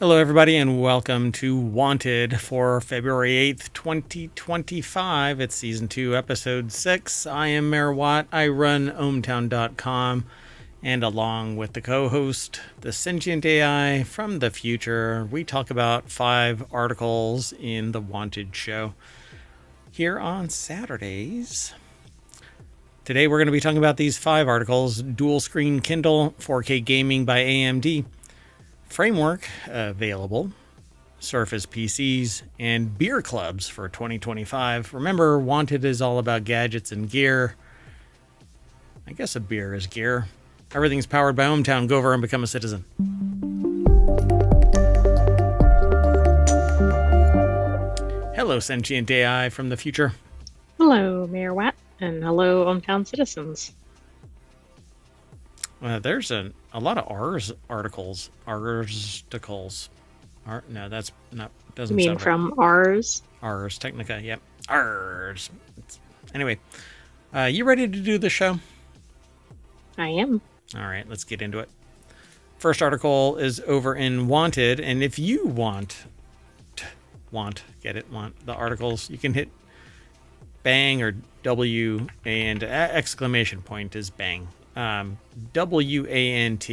Hello, everybody, and welcome to Wanted for February 8th, 2025. It's Season 2, Episode 6. I am Mayor Watt. I run ohmtown.com, and along with the co-host, the Sentient AI from the future, we talk about 5 articles in the Wanted show here on Saturdays. Today, we're going to be talking about these 5 articles: dual screen Kindle, 4K gaming by AMD, framework available, Surface PCs, and beer clubs for 2025. Remember, Wanted is all about gadgets and gear. I guess a beer is gear. Everything's powered by ohmTown. Go over and become a citizen. Hello, Sentient AI from the future. Hello, Mayor Watt, and hello, ohmTown citizens. There's a lot of articles. No, that's not. Doesn't. You mean from Ars? Ars Technica. Yep. Ars. Anyway, you ready to do the show? I am. All right, let's get into it. First article is over in Wanted, and if you want the articles, you can hit bang or W and exclamation point is bang. WANT,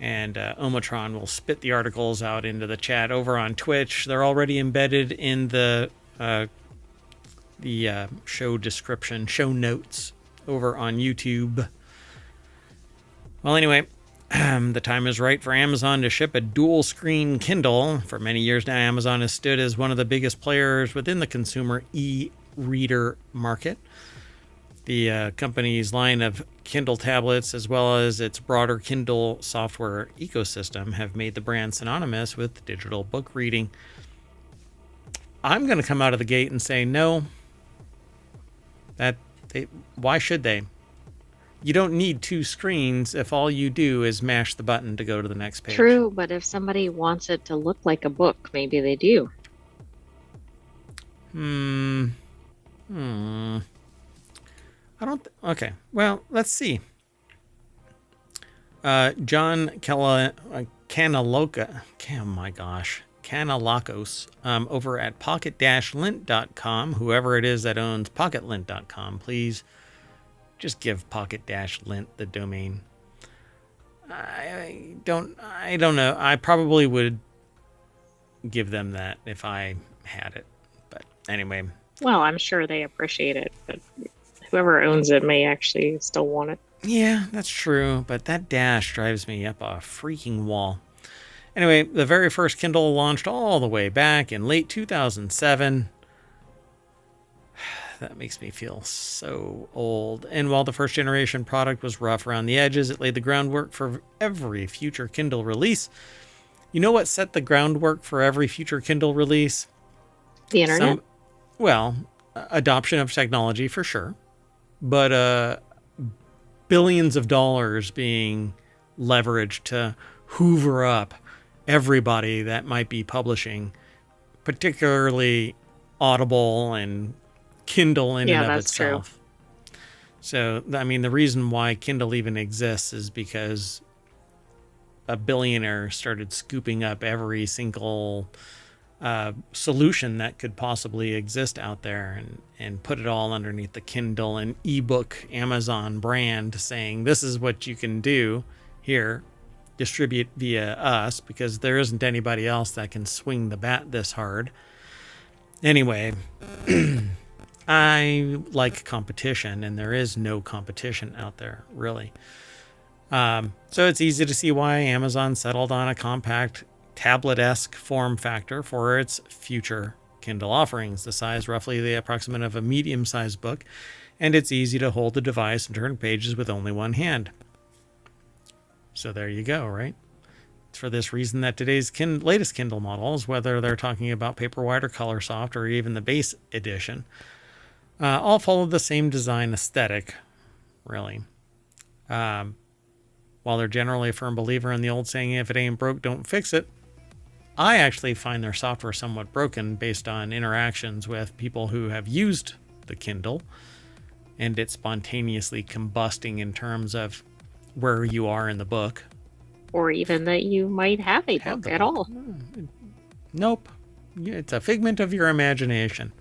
and Omatron will spit the articles out into the chat over on Twitch. They're already embedded in the show description, show notes over on YouTube. Well, anyway, the time is right for Amazon to ship a dual screen Kindle. For many years now, Amazon has stood as one of the biggest players within the consumer e-reader market. The company's line of Kindle tablets, as well as its broader Kindle software ecosystem, have made the brand synonymous with digital book reading. I'm going to come out of the gate and say no. Why should they? You don't need 2 screens if all you do is mash the button to go to the next page. True, but if somebody wants it to look like a book, maybe they do. Okay, well, let's see. John Kanalakos, over at pocket-lint.com, whoever it is that owns pocketlint.com, please just give pocket-lint the domain. I don't know. I probably would give them that if I had it. But anyway. Well, I'm sure they appreciate it, but whoever owns it may actually still want it. Yeah, that's true, but that dash drives me up a freaking wall. Anyway, the very first Kindle launched all the way back in late 2007. That makes me feel so old. And while the first generation product was rough around the edges, it laid the groundwork for every future Kindle release. You know what set the groundwork for every future Kindle release? The internet? Adoption of technology for sure. But billions of dollars being leveraged to hoover up everybody that might be publishing, particularly Audible and Kindle in and of itself. True. So, I mean, the reason why Kindle even exists is because a billionaire started scooping up every single solution that could possibly exist out there and put it all underneath the Kindle and ebook Amazon brand, saying this is what you can do here, distribute via us, because there isn't anybody else that can swing the bat this hard. Anyway, I like competition, and there is no competition out there, really. So it's easy to see why Amazon settled on a compact tablet-esque form factor for its future Kindle offerings. The size roughly the approximate of a medium-sized book, and it's easy to hold the device and turn pages with only one hand. So there you go, right? It's for this reason that today's latest Kindle models, whether they're talking about Paperwhite or Colorsoft or even the base edition, all follow the same design aesthetic, really. While they're generally a firm believer in the old saying, if it ain't broke, don't fix it, I actually find their software somewhat broken based on interactions with people who have used the Kindle and it spontaneously combusting in terms of where you are in the book. or even that you might have a Have book the at book. all. Nope. It's a figment of your imagination.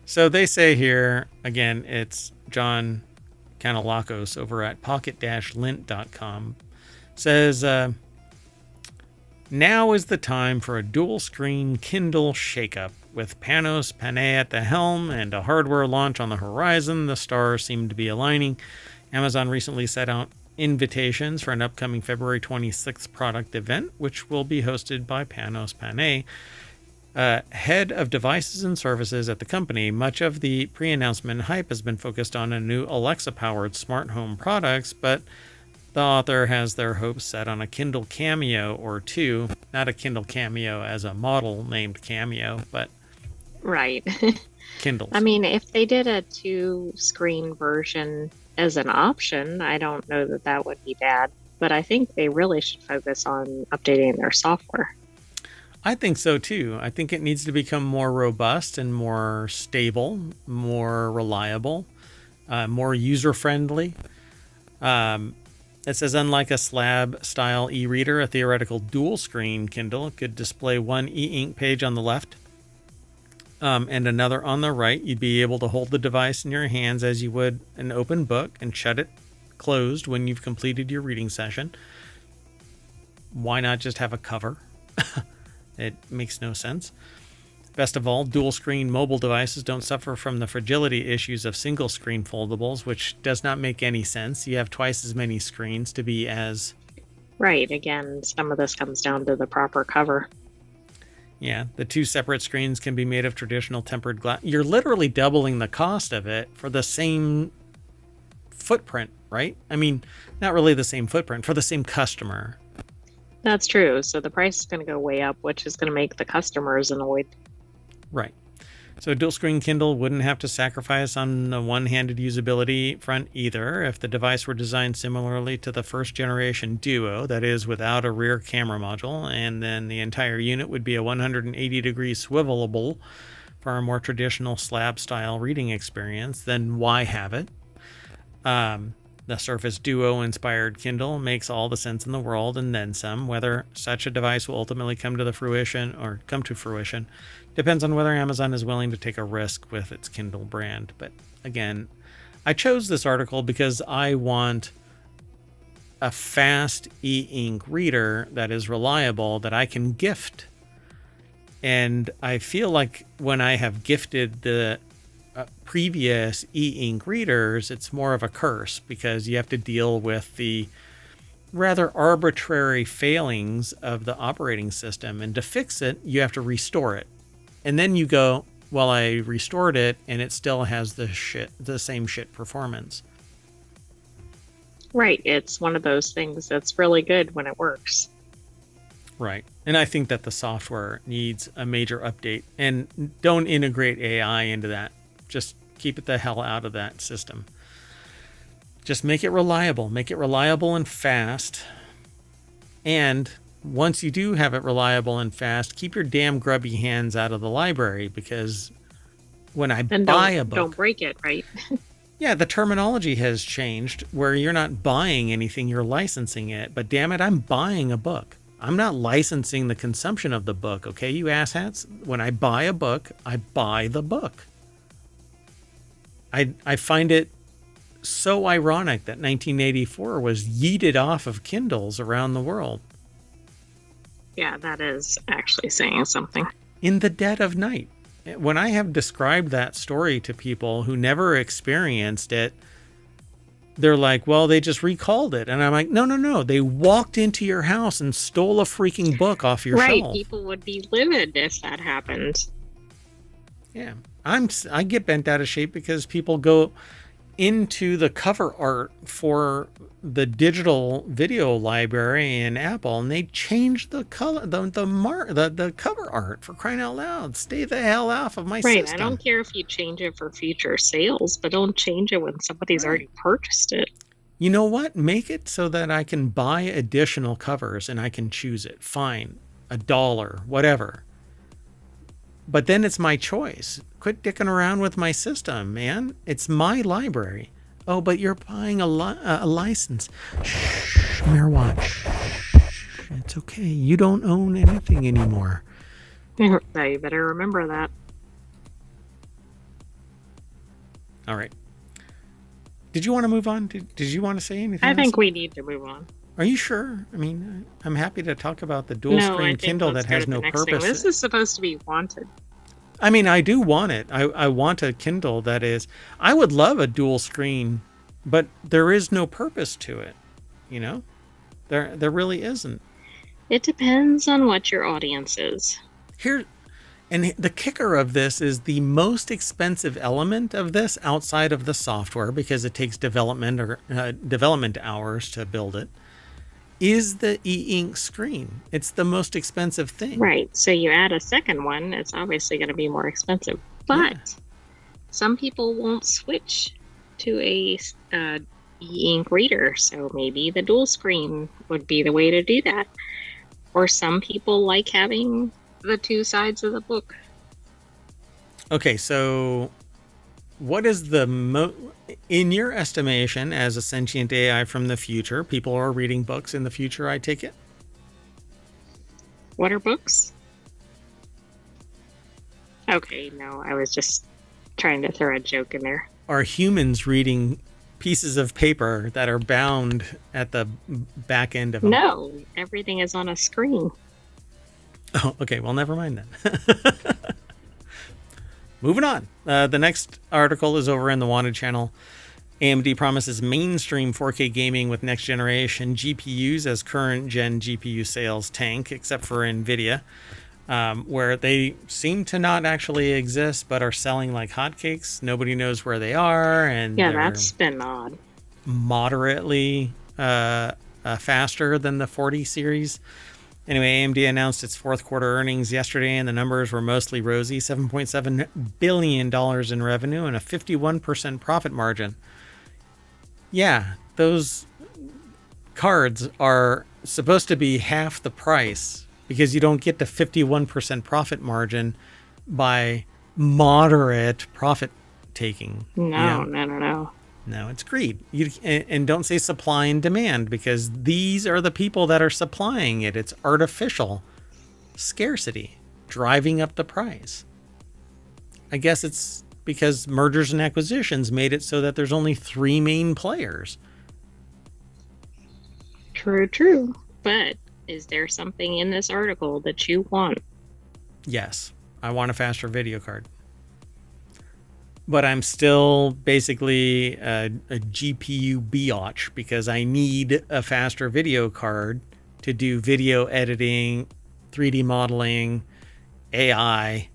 So they say here, again, it's John Kanalakos over at pocket-lint.com, says, now is the time for a dual-screen Kindle shakeup. With Panos Panay at the helm and a hardware launch on the horizon, the stars seem to be aligning. Amazon recently set out invitations for an upcoming February 26th product event, which will be hosted by Panos Panay, head of devices and services at the company. Much of the pre-announcement hype has been focused on a new Alexa-powered smart home products, but the author has their hopes set on a Kindle Cameo or two. Not a Kindle Cameo as a model named Cameo, but Right. Kindles. I mean, if they did a 2-screen version as an option, I don't know that that would be bad. But I think they really should focus on updating their software. I think so too. I think it needs to become more robust and more stable, more reliable, more user-friendly. It says, unlike a slab-style e-reader, a theoretical dual-screen Kindle could display one e-ink page on the left and another on the right. You'd be able to hold the device in your hands as you would an open book and shut it closed when you've completed your reading session. Why not just have a cover? It makes no sense. Best of all, dual-screen mobile devices don't suffer from the fragility issues of single-screen foldables, which does not make any sense. You have twice as many screens to be as... Right. Again, some of this comes down to the proper cover. Yeah, the two separate screens can be made of traditional tempered glass. You're literally doubling the cost of it for the same footprint, right? I mean, not really the same footprint, for the same customer. That's true. So the price is going to go way up, which is going to make the customers annoyed. Right. So a dual screen Kindle wouldn't have to sacrifice on the one-handed usability front either if the device were designed similarly to the first generation Duo, that is without a rear camera module, and then the entire unit would be a 180-degree swivelable for a more traditional slab-style reading experience. Then why have it? The Surface Duo-inspired Kindle makes all the sense in the world and then some. Whether such a device will ultimately come to fruition depends on whether Amazon is willing to take a risk with its Kindle brand. But again, I chose this article because I want a fast e-ink reader that is reliable that I can gift. And I feel like when I have gifted the previous e-ink readers, it's more of a curse because you have to deal with the rather arbitrary failings of the operating system, and to fix it you have to restore it, and then you go, well, I restored it and it still has the same shit performance. Right. It's one of those things that's really good when it works. Right. And I think that the software needs a major update, and don't integrate AI into that. Just keep it the hell out of that system. Just make it reliable. Make it reliable and fast. And once you do have it reliable and fast, keep your damn grubby hands out of the library, because when I buy a book... Don't break it, right? Yeah, the terminology has changed where you're not buying anything, you're licensing it. But damn it, I'm buying a book. I'm not licensing the consumption of the book, okay, you asshats? When I buy a book, I buy the book. I find it so ironic that 1984 was yeeted off of Kindles around the world. Yeah, that is actually saying something. In the dead of night. When I have described that story to people who never experienced it, they're like, well, they just recalled it. And I'm like, no. They walked into your house and stole a freaking book off your shelf. Right, people would be livid if that happened. Yeah, I get bent out of shape because people go into the cover art for the digital video library in Apple and they change the color, the cover art, for crying out loud. Stay the hell off of my system. Right, I don't care if you change it for future sales, but don't change it when somebody's already purchased it. You know what? Make it so that I can buy additional covers and I can choose it. Fine, $1, whatever. But then it's my choice. Quit dicking around with my system, man. It's my library. Oh, but you're buying a license. Shh, Mayor Watch. It's okay. You don't own anything anymore. You better remember that. All right. Did you want to move on? Did you want to say anything I else? think we need to move on. Are you sure? I mean, I'm happy to talk about the dual No, I screen think Kindle let's that go has to the no next thing. purpose. This is supposed to be wanted. I mean, I do want it. I want a Kindle that is. I would love a dual screen, but there is no purpose to it. You know, there really isn't. It depends on what your audience is. Here, and the kicker of this is the most expensive element of this outside of the software, because it takes development hours to build it, is the e-ink screen. It's the most expensive thing. Right. So you add a second one, it's obviously going to be more expensive. But some people won't switch to a e-ink reader. So maybe the dual screen would be the way to do that. Or some people like having the two sides of the book. Okay, so what is the in your estimation, as a sentient AI from the future, people are reading books in the future, I take it? What are books? Okay, no, I was just trying to throw a joke in there. Are humans reading pieces of paper that are bound at the back end of them? No, everything is on a screen. Oh, okay, well, never mind then. Moving on. The next article is over in the Wanted channel. AMD promises mainstream 4K gaming with next generation GPUs as current gen GPU sales tank, except for NVIDIA, where they seem to not actually exist but are selling like hotcakes. Nobody knows where they are, and yeah, that's been odd. Moderately faster than the 40 series. Anyway, AMD announced its fourth quarter earnings yesterday, and the numbers were mostly rosy. $7.7 billion in revenue and a 51% profit margin. Yeah, those cards are supposed to be half the price because you don't get the 51% profit margin by moderate profit taking. No, no. No, it's greed. And don't say supply and demand, because these are the people that are supplying it. It's artificial scarcity driving up the price. I guess it's because mergers and acquisitions made it so that there's only 3 main players. True. But is there something in this article that you want? Yes, I want a faster video card. But I'm still basically a GPU biatch because I need a faster video card to do video editing, 3D modeling, AI,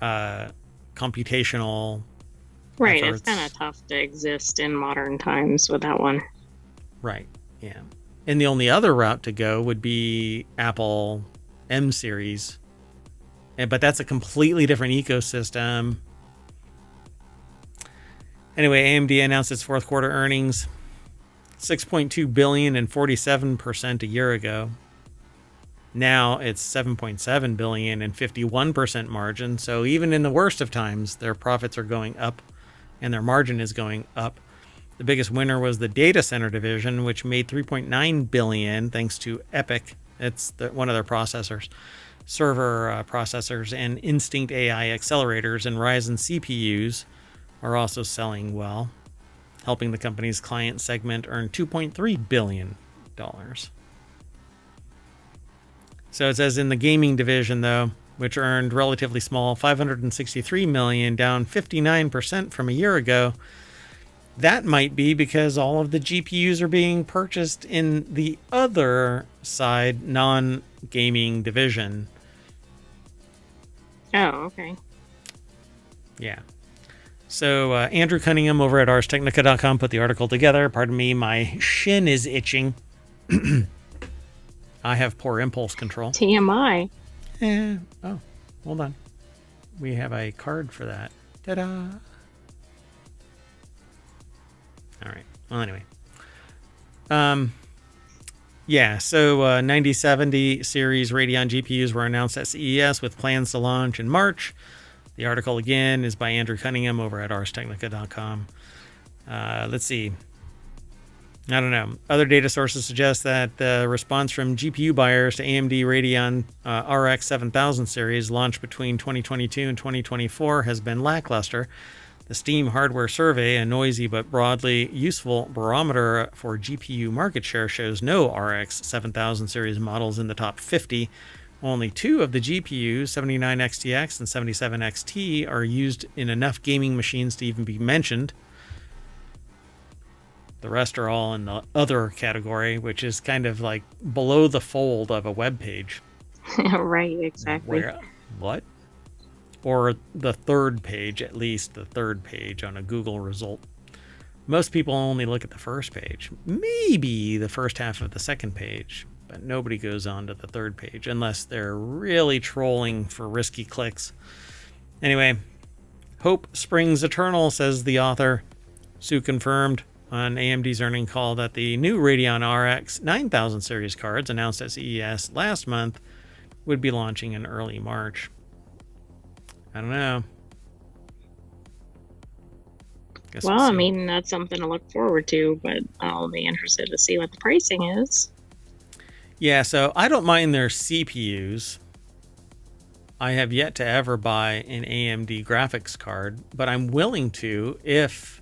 computational Right, efforts. It's kind of tough to exist in modern times without one. Right, yeah. And the only other route to go would be Apple M series. But that's a completely different ecosystem. Anyway, AMD announced its fourth quarter earnings, $6.2 billion and 47% a year ago. Now it's $7.7 billion and 51% margin. So even in the worst of times, their profits are going up and their margin is going up. The biggest winner was the data center division, which made $3.9 billion thanks to Epic. It's one of their processors, server processors, and Instinct AI accelerators and Ryzen CPUs are also selling well, helping the company's client segment earn $2.3 billion. So it says in the gaming division, though, which earned relatively small $563 million, down 59% from a year ago. That might be because all of the GPUs are being purchased in the other side, non-gaming division. Oh, okay. Yeah. So Andrew Cunningham over at ArsTechnica.com put the article together. Pardon me, my shin is itching. I have poor impulse control. TMI. Oh, hold on. We have a card for that. Ta-da! All right. Well, anyway. Yeah, so 9070 series Radeon GPUs were announced at CES with plans to launch in March. The article, again, is by Andrew Cunningham over at ArsTechnica.com. Let's see. I don't know. Other data sources suggest that the response from GPU buyers to AMD Radeon RX 7000 series launched between 2022 and 2024 has been lackluster. The Steam Hardware Survey, a noisy but broadly useful barometer for GPU market share, shows no RX 7000 series models in the top 50. Only 2 of the GPUs, 79XTX and 77XT, are used in enough gaming machines to even be mentioned. The rest are all in the other category, which is kind of like below the fold of a web page. Right, exactly. What? Or the third page, at least the third page on a Google result. Most people only look at the first page, maybe the first half of the second page, but nobody goes on to the third page unless they're really trolling for risky clicks. Anyway, hope springs eternal, says the author. Sue confirmed on AMD's earnings call that the new Radeon RX 9000 series cards announced at CES last month would be launching in early March. I don't know. Well, I mean, that's something to look forward to, but I'll be interested to see what the pricing is. Yeah, so I don't mind their CPUs. I have yet to ever buy an AMD graphics card, but I'm willing to if,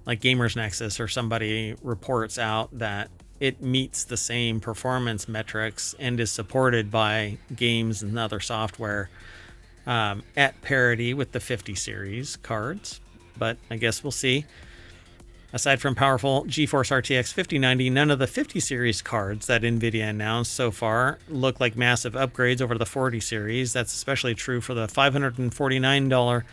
like Gamers Nexus or somebody reports out that it meets the same performance metrics and is supported by games and other software at parity with the 50 series cards. But I guess we'll see. Aside from powerful GeForce RTX 5090, none of the 50 series cards that NVIDIA announced so far look like massive upgrades over the 40 series. That's especially true for the $549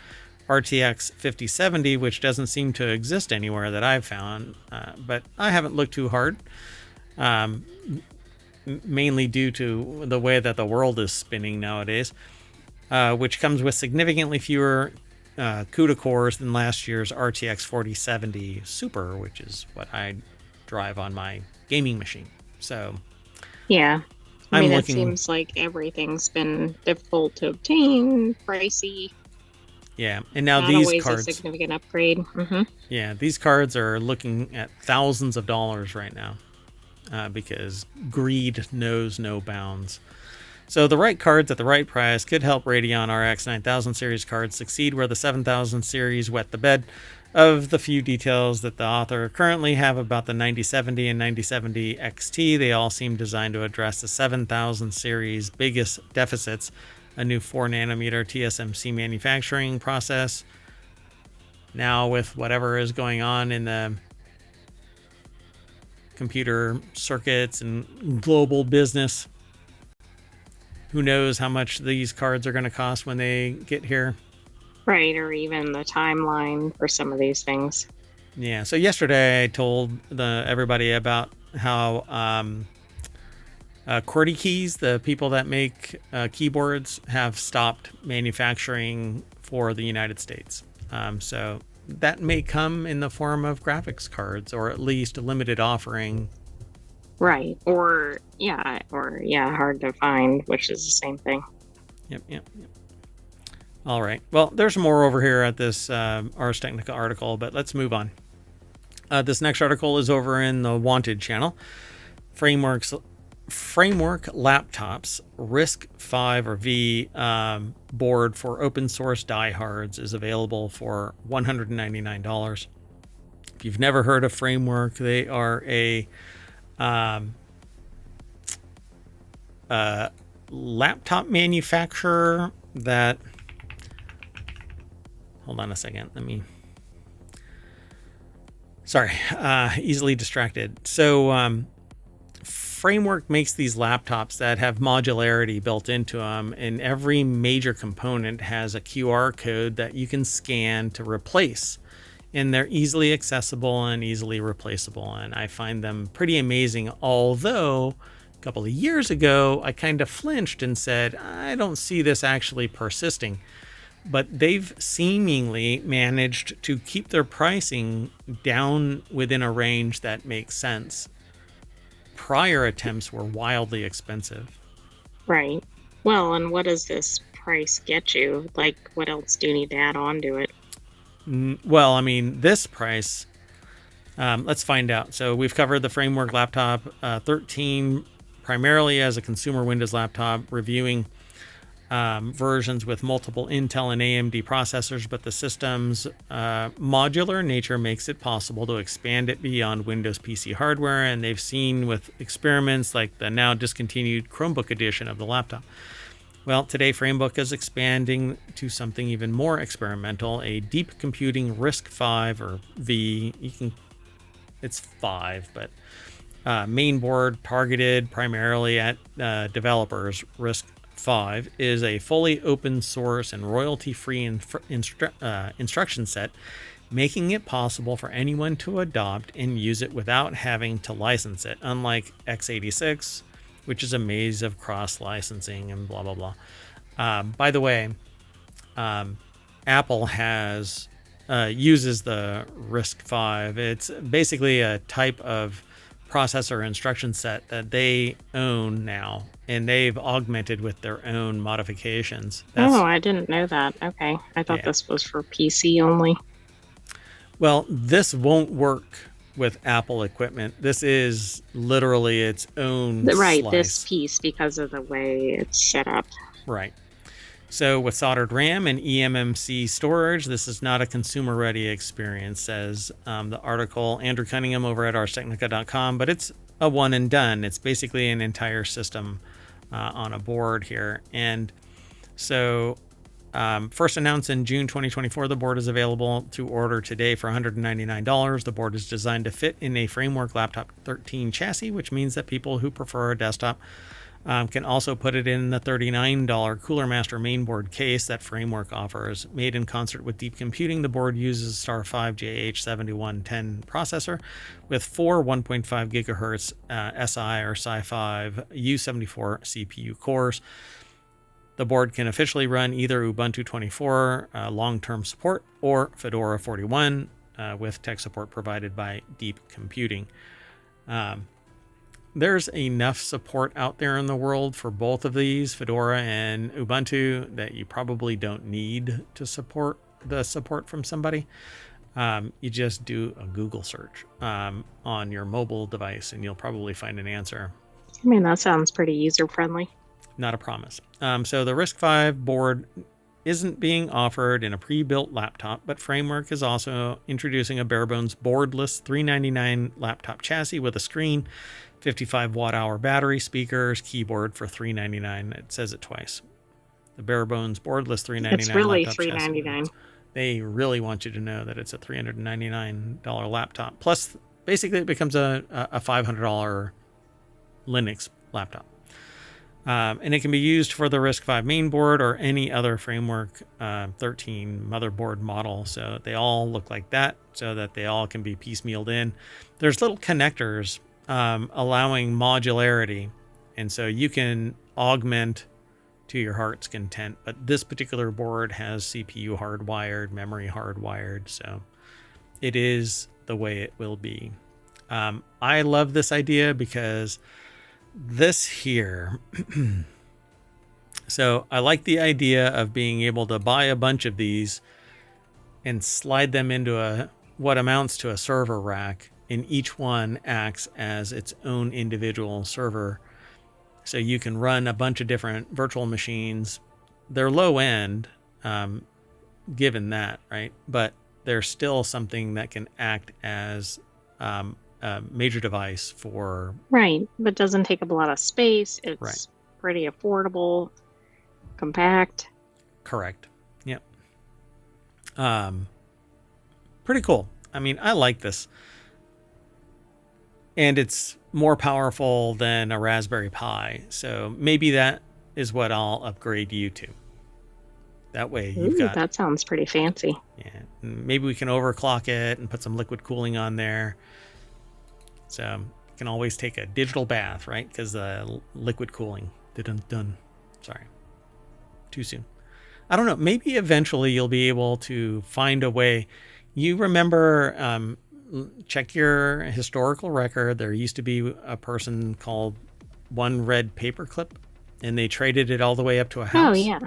RTX 5070, which doesn't seem to exist anywhere that I've found. But I haven't looked too hard, mainly due to the way that the world is spinning nowadays, which comes with significantly fewer CUDA cores than last year's RTX 4070 Super, which is what I drive on my gaming machine. So, yeah, I mean, it seems like everything's been difficult to obtain, pricey. Yeah, and now not these always cards, a significant upgrade. Mm-hmm. Yeah, these cards are looking at thousands of dollars right now because greed knows no bounds. So the right cards at the right price could help Radeon RX 9000 series cards succeed where the 7000 series wet the bed. Of the few details that the author currently have about the 9070 and 9070 XT, they all seem designed to address the 7000 series' biggest deficits: a new 4nm TSMC manufacturing process. Now with whatever is going on in the computer circuits and global business, who knows how much these cards are going to cost when they get here. Right, or even the timeline for some of these things. Yeah, so yesterday I told everybody about how QWERTY Keys, the people that make keyboards, have stopped manufacturing for the United States. So that may come in the form of graphics cards, or at least a limited offering. Right. Or hard to find, which is the same thing. Yep. All right. Well, there's more over here at this Ars Technica article, but let's move on. This next article is over in the Wanted channel. Framework Laptops RISC-V or V board for open source diehards is available for $199. If you've never heard of Framework, they are a laptop manufacturer that, hold on a second, easily distracted. So Framework makes these laptops that have modularity built into them, and every major component has a QR code that you can scan to replace, and they're easily accessible and easily replaceable, and I find them pretty amazing. Although a couple of years ago I kind of flinched and said, I don't see this actually persisting, but they've seemingly managed to keep their pricing down within a range that makes sense. Prior attempts were wildly expensive. Right. Well, and what does this price get you? Like, what else do you need to add on to it? Well, I mean, this price Let's find out. So we've covered the Framework Laptop 13 primarily as a consumer Windows laptop, reviewing versions with multiple Intel and AMD processors, but the system's modular nature makes it possible to expand it beyond Windows PC hardware, and they've seen with experiments like the now discontinued Chromebook edition of the laptop. Well, today Framebook is expanding to something even more experimental, a deep computing RISC-V or V. It's 5, but mainboard targeted primarily at developers. RISC-V is a fully open source and royalty-free instruction set, making it possible for anyone to adopt and use it without having to license it, unlike x86, which is a maze of cross-licensing and blah, blah, blah. By the way, Apple uses the RISC-V. It's basically a type of processor instruction set that they own now, and they've augmented with their own modifications. I didn't know that. Okay. I thought this was for PC only. Well, this won't work with Apple equipment. This is literally its own slice. This piece, because of the way it's set up. Right. So with soldered RAM and eMMC storage, this is not a consumer-ready experience, says the article, Andrew Cunningham over at arstechnica.com, but it's a one and done. It's basically an entire system on a board here. And so first announced in June 2024, the board is available to order today for $199. The board is designed to fit in a Framework Laptop 13 chassis, which means that people who prefer a desktop can also put it in the $39 Cooler Master mainboard case that Framework offers. Made in concert with Deep Computing, the board uses Star 5 JH7110 processor with 4 1.5 gigahertz SI or Sci5 U74 CPU cores. The board can officially run either Ubuntu 24 long-term support or Fedora 41 with tech support provided by Deep Computing. There's enough support out there in the world for both of these, Fedora and Ubuntu, that you probably don't need to support from somebody. You just do a Google search on your mobile device, and you'll probably find an answer. I mean, that sounds pretty user-friendly. Not a promise. So the RISC-V board isn't being offered in a pre-built laptop, but Framework is also introducing a bare-bones boardless $399 laptop chassis with a screen, 55 watt-hour battery, speakers, keyboard for $399. It says it twice. The bare-bones boardless $399. It's really $399. They really want you to know that it's a $399 laptop. Plus, basically, it becomes a $500 Linux laptop. And it can be used for the RISC-V mainboard or any other Framework 13 motherboard model. So they all look like that, so that they all can be piecemealed in. There's little connectors allowing modularity, and so you can augment to your heart's content. But this particular board has CPU hardwired, memory hardwired, so it is the way it will be. I love this idea because this here, so I like the idea of being able to buy a bunch of these and slide them into what amounts to a server rack, and each one acts as its own individual server. So you can run a bunch of different virtual machines. They're low end, given that, right? But they're still something that can act as a major device for... Right, but doesn't take up a lot of space. It's pretty affordable, compact. Correct. Yep. Pretty cool. I mean, I like this. And it's more powerful than a Raspberry Pi. So maybe that is what I'll upgrade you to. That way you've got... That sounds pretty fancy. Yeah. Maybe we can overclock it and put some liquid cooling on there. So you can always take a digital bath, right? Because the liquid cooling. Dun. Sorry. Too soon. I don't know. Maybe eventually you'll be able to find a way. You remember... check your historical record. There used to be a person called One Red Paperclip, and they traded it all the way up to a house. Oh, yeah.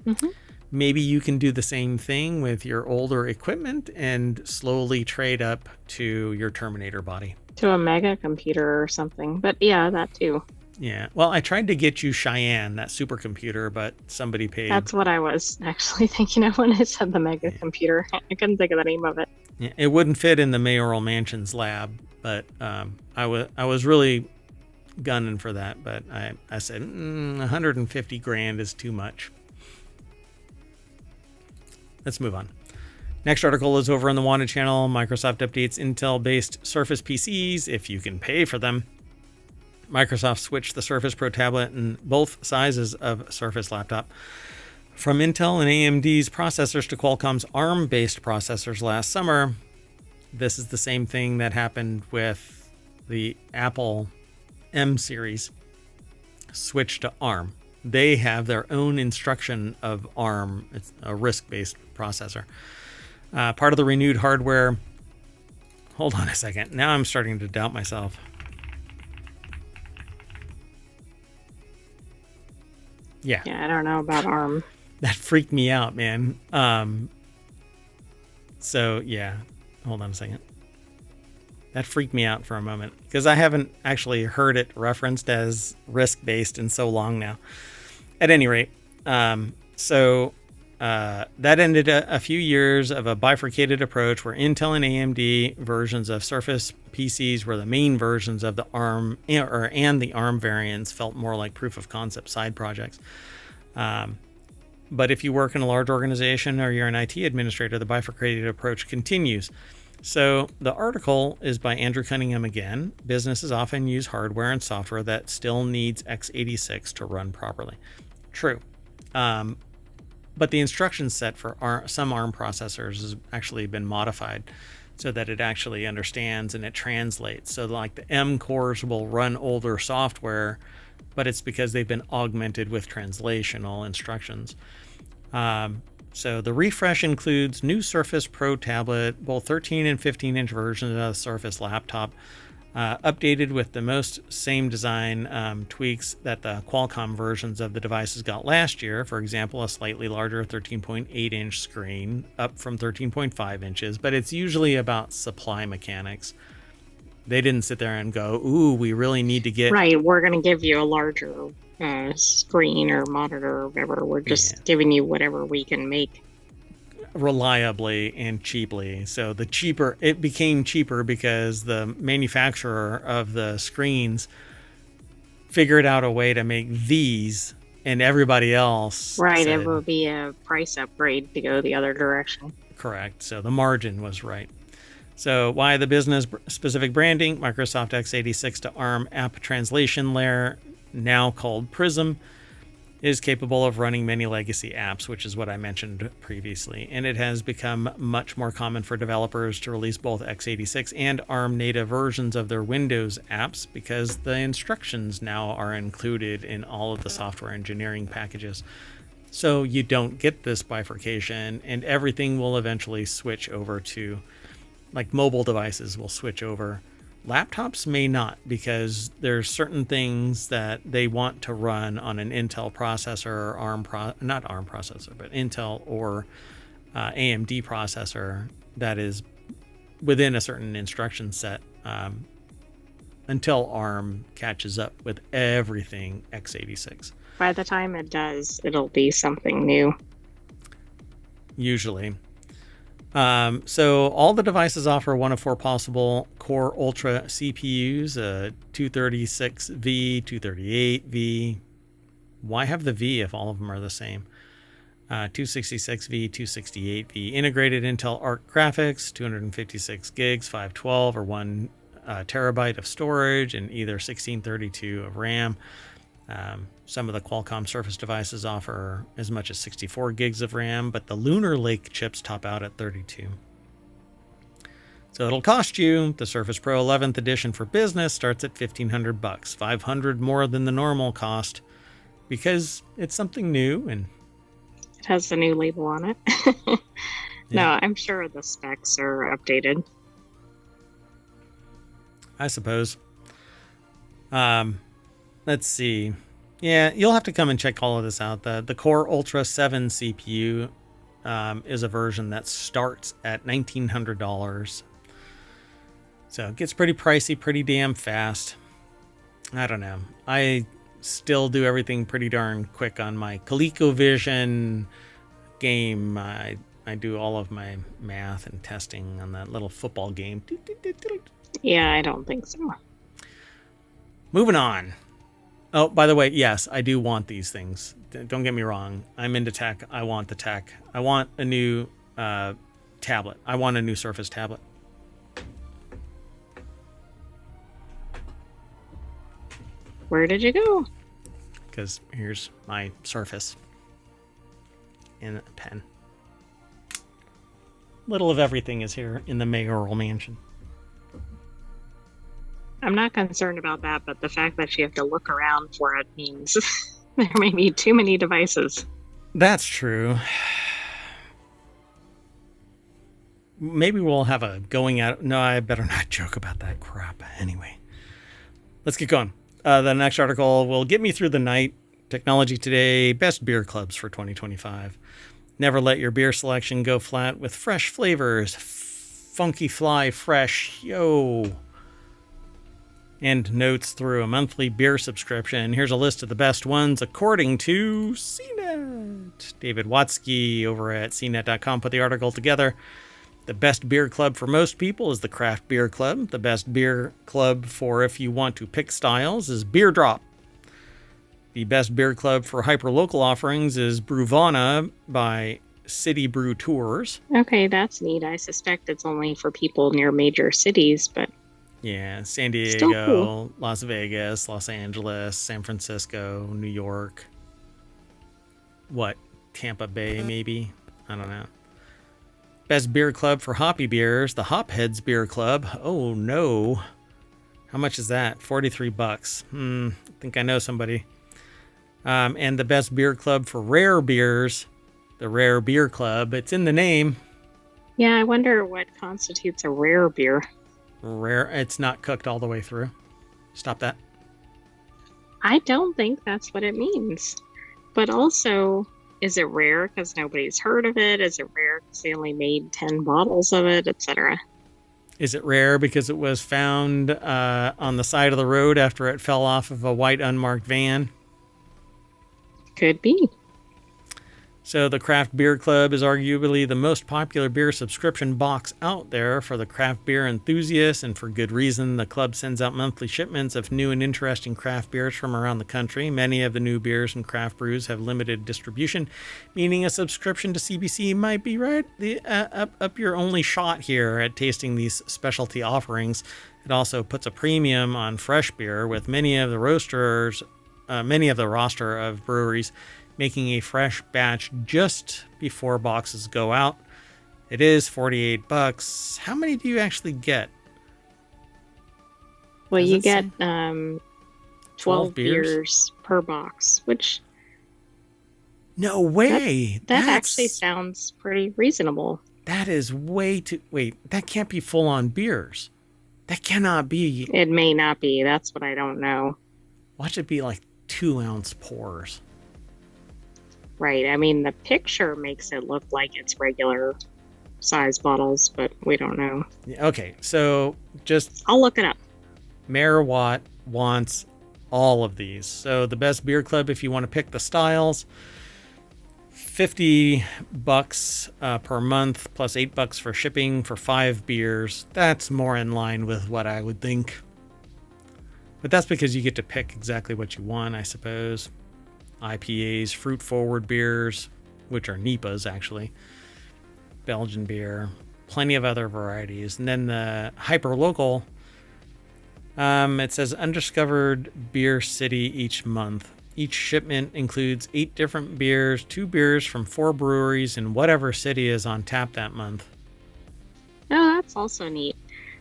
Mm-hmm. maybe you can do the same thing with your older equipment and slowly trade up to your Terminator body. To a mega computer or something. But yeah, that too. Yeah. Well, I tried to get you Cheyenne, that supercomputer, but somebody paid. That's what I was actually thinking of when I said the mega computer. I couldn't think of the name of it. Yeah, it wouldn't fit in the mayoral mansion's lab, but I was really gunning for that, but I said 150 grand is too much. Let's move on. Next article is over on the Wanted channel. Microsoft updates Intel-based Surface PCs if you can pay for them. Microsoft switched the Surface Pro tablet and both sizes of Surface laptop from Intel and AMD's processors to Qualcomm's ARM-based processors last summer. This is the same thing that happened with the Apple M series switched to ARM. They have their own instruction of ARM. It's a RISC-based processor. Part of the renewed hardware. Hold on a second. Now I'm starting to doubt myself. Yeah, I don't know about ARM. that freaked me out, man. So yeah, hold on a second. That freaked me out for a moment because I haven't actually heard it referenced as RISC-based in so long now. At any rate, that ended a few years of a bifurcated approach where Intel and AMD versions of Surface PCs were the main versions of the ARM and the ARM variants felt more like proof of concept side projects. But if you work in a large organization or you're an IT administrator, the bifurcated approach continues. So the article is by Andrew Cunningham again. Businesses often use hardware and software that still needs x86 to run properly. True. But the instruction set for some ARM processors has actually been modified so that it actually understands and it translates. So like the M cores will run older software, but it's because they've been augmented with translational instructions. So the refresh includes new Surface Pro tablet, both 13 and 15-inch versions of the Surface laptop, updated with the most same design tweaks that the Qualcomm versions of the devices got last year. For example, a slightly larger 13.8-inch screen, up from 13.5 inches, but it's usually about supply mechanics. They didn't sit there and go, ooh, we really need to get... Right, we're going to give you a larger screen or monitor or whatever. We're just giving you whatever we can make reliably and cheaply. So it became cheaper because the manufacturer of the screens figured out a way to make these, and everybody else right said, it will be a price upgrade to go the other direction. Correct. So the margin was right. So why the business specific branding? Microsoft x86 to ARM app translation layer, now called Prism, is capable of running many legacy apps, which is what I mentioned previously. And it has become much more common for developers to release both x86 and ARM native versions of their Windows apps because the instructions now are included in all of the software engineering packages. So you don't get this bifurcation, and everything will eventually switch over to, like mobile devices will switch over. Laptops may not, because there's certain things that they want to run on an Intel processor or not ARM processor, but Intel or AMD processor that is within a certain instruction set until ARM catches up with everything x86. By the time it does, it'll be something new. Usually. So all the devices offer one of four possible Core Ultra CPUs, 236V, 238V. Why have the V if all of them are the same? 266V, 268V. Integrated Intel Arc graphics, 256 gigs, 512 or 1 terabyte of storage, and either 1632 of RAM. Some of the Qualcomm Surface devices offer as much as 64 gigs of RAM, but the Lunar Lake chips top out at 32. So it'll cost you. The Surface Pro 11th edition for business starts at $1,500, $500 more than the normal cost, because it's something new and it has the new label on it. Yeah. No, I'm sure the specs are updated. I suppose. Let's see. Yeah, you'll have to come and check all of this out. The Core Ultra 7 CPU is a version that starts at $1,900. So it gets pretty pricey, pretty damn fast. I don't know. I still do everything pretty darn quick on my ColecoVision game. I do all of my math and testing on that little football game. Yeah, I don't think so. Moving on. Oh, by the way, yes, I do want these things. Don't get me wrong. I'm into tech. I want the tech. I want a new tablet. I want a new Surface tablet. Where did you go? Because here's my Surface and a pen. Little of everything is here in the mayoral mansion. I'm not concerned about that, but the fact that you have to look around for it means there may be too many devices. That's true. Maybe we'll have a going out. No, I better not joke about that crap. Anyway, let's get going. The next article will get me through the night. Technology Today, best beer clubs for 2025. Never let your beer selection go flat with fresh flavors. Funky Fly Fresh, yo. And notes through a monthly beer subscription. Here's a list of the best ones according to CNET. David Watsky over at CNET.com put the article together. The best beer club for most people is the Craft Beer Club. The best beer club for if you want to pick styles is Beer Drop. The best beer club for hyperlocal offerings is Brewvana by City Brew Tours. Okay, that's neat. I suspect it's only for people near major cities, but yeah, San Diego, still cool. Las Vegas, Los Angeles, San Francisco, New York. What? Tampa Bay, maybe? I don't know. Best beer club for hoppy beers, the Hopheads Beer Club. Oh, no. How much is that? $43. I think I know somebody. And the best beer club for rare beers, the Rare Beer Club. It's in the name. Yeah, I wonder what constitutes a rare beer. Rare. It's not cooked all the way through. Stop that. I don't think that's what it means. But also, is it rare because nobody's heard of it? Is it rare because they only made 10 bottles of it, etc.? Is it rare because it was found on the side of the road after it fell off of a white unmarked van? Could be. So the Craft Beer Club is arguably the most popular beer subscription box out there for the craft beer enthusiasts, and for good reason. The club sends out monthly shipments of new and interesting craft beers from around the country. Many of the new beers and craft brews have limited distribution, meaning a subscription to CBC might be up your only shot here at tasting these specialty offerings. It also puts a premium on fresh beer, with many of the roster of breweries making a fresh batch just before boxes go out. It is $48. How many do you actually get? Well, you get 12 beers per box, which... No way! That actually sounds pretty reasonable. That is way too... Wait, that can't be full-on beers. That cannot be... It may not be. That's what I don't know. Watch it be like 2-ounce pours. Right. I mean, the picture makes it look like it's regular size bottles, but we don't know. Okay, so just... I'll look it up. Mayor Watt wants all of these. So the best beer club, if you want to pick the styles, $50 per month plus $8 for shipping for 5 beers. That's more in line with what I would think. But that's because you get to pick exactly what you want, I suppose. IPAs, fruit-forward beers, which are NEPAs, actually. Belgian beer. Plenty of other varieties. And then the hyper-local, it says undiscovered beer city each month. Each shipment includes 8 different beers, 2 beers from 4 breweries in whatever city is on tap that month. Oh, that's also neat.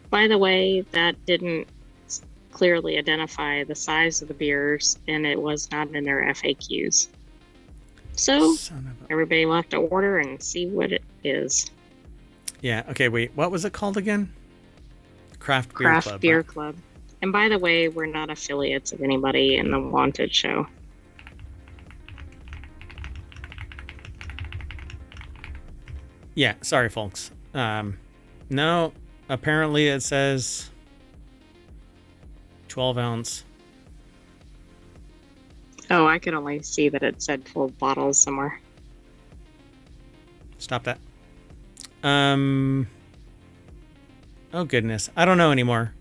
By the way, that didn't clearly identify the size of the beers, and it was not in their FAQs. So everybody will have to order and see what it is. Yeah. Okay. Wait. What was it called again? Craft Beer Club. And by the way, we're not affiliates of anybody in the Wanted show. Yeah, sorry, folks. No, apparently it says 12 ounce. Oh, I could only see that it said full bottles somewhere. Stop that. Oh, goodness. I don't know anymore.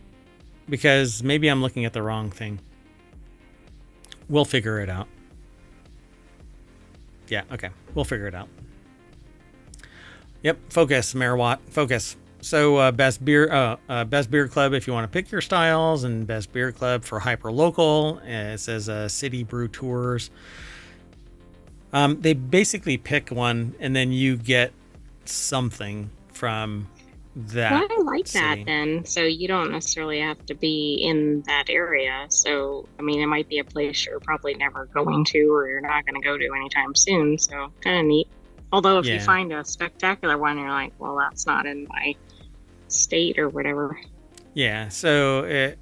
Because maybe I'm looking at the wrong thing. We'll figure it out. Yeah, okay. We'll figure it out. Yep, focus, Mayor Watt. Focus. So best beer club if you want to pick your styles, and best beer club for hyper local. It says city brew tours. They basically pick one, and then you get something from that. Well, I like city. that then. So you don't necessarily have to be in that area. So, I mean, it might be a place you're probably never going to, or you're not going to go to anytime soon. So, kind of neat. Although, if you find a spectacular one, you're like, well, that's not in my state or whatever. Yeah. So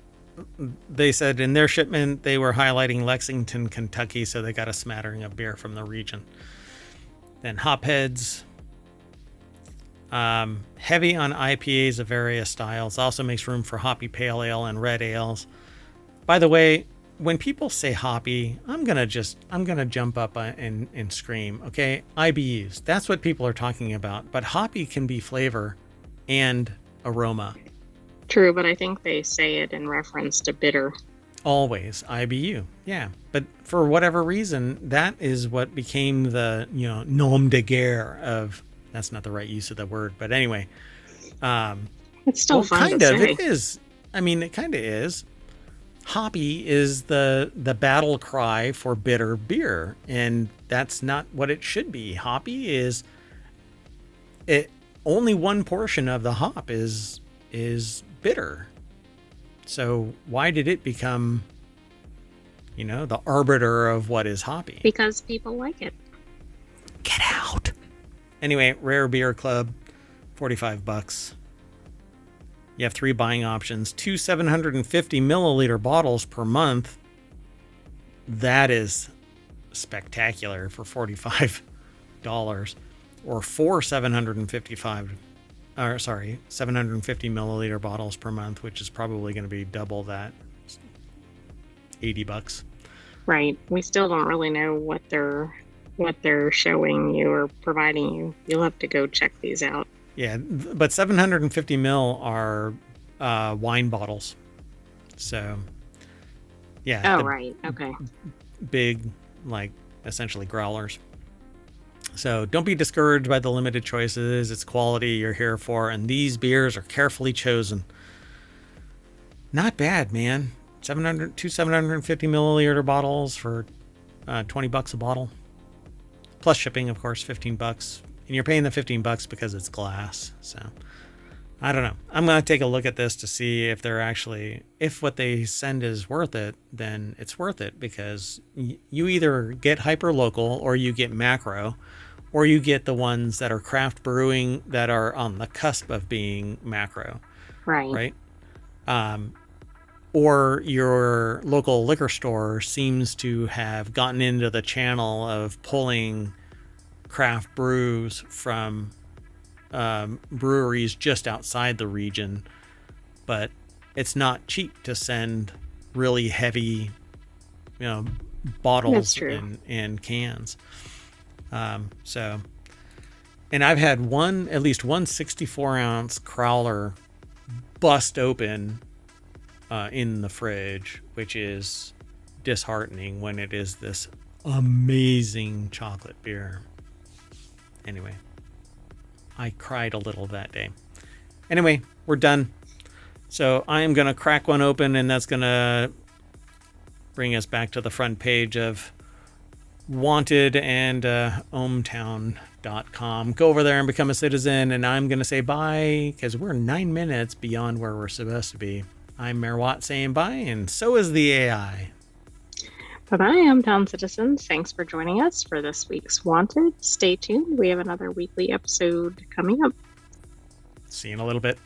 they said in their shipment they were highlighting Lexington, Kentucky, so they got a smattering of beer from the region. Then hopheads. Heavy on IPAs of various styles. Also makes room for hoppy pale ale and red ales. By the way, when people say hoppy, I'm gonna jump up and scream. Okay, IBUs. That's what people are talking about. But hoppy can be flavor and aroma. True, but I think they say it in reference to bitter. Always IBU. Yeah, but for whatever reason, that is what became the nom de guerre of. That's not the right use of the word, but anyway. It's still fun kind to of. say. It is. I mean, it kind of is. Hoppy is the battle cry for bitter beer, and that's not what it should be. Hoppy is it. Only one portion of the hop is bitter. So why did it become, the arbiter of what is hoppy? Because people like it. Get out. Anyway, Rare Beer Club, $45. You have 3 buying options, 2 750 milliliter bottles per month. That is spectacular for $45. Or 4 750 milliliter bottles per month, which is probably going to be double that, $80. Right. We still don't really know what they're showing you or providing you. You'll have to go check these out. Yeah, but 750 mil are wine bottles. So, yeah. Oh, right. Okay. Big, essentially growlers. So don't be discouraged by the limited choices. It's quality you're here for, and these beers are carefully chosen. Not bad, man. 750 milliliter bottles for $20 a bottle. Plus shipping, of course, $15. And you're paying the $15 because it's glass. So I don't know. I'm going to take a look at this to see if if what they send is worth it, then it's worth it, because you either get hyper local or you get macro, or you get the ones that are craft brewing that are on the cusp of being macro. Right. Or your local liquor store seems to have gotten into the channel of pulling craft brews from breweries just outside the region, but it's not cheap to send really heavy, bottles and cans. So, and I've had at least one 64-ounce crowler bust open in the fridge, which is disheartening when it is this amazing chocolate beer. Anyway, I cried a little that day. Anyway, we're done. So I am going to crack one open, and that's going to bring us back to the front page of Wanted and ohmtown.com. Go over there and become a citizen, and I'm going to say bye, because we're 9 minutes beyond where we're supposed to be. I'm Mayor Watt saying bye, and so is the AI. Bye-bye, Hometown citizens. Thanks for joining us for this week's Wanted. Stay tuned. We have another weekly episode coming up. See you in a little bit.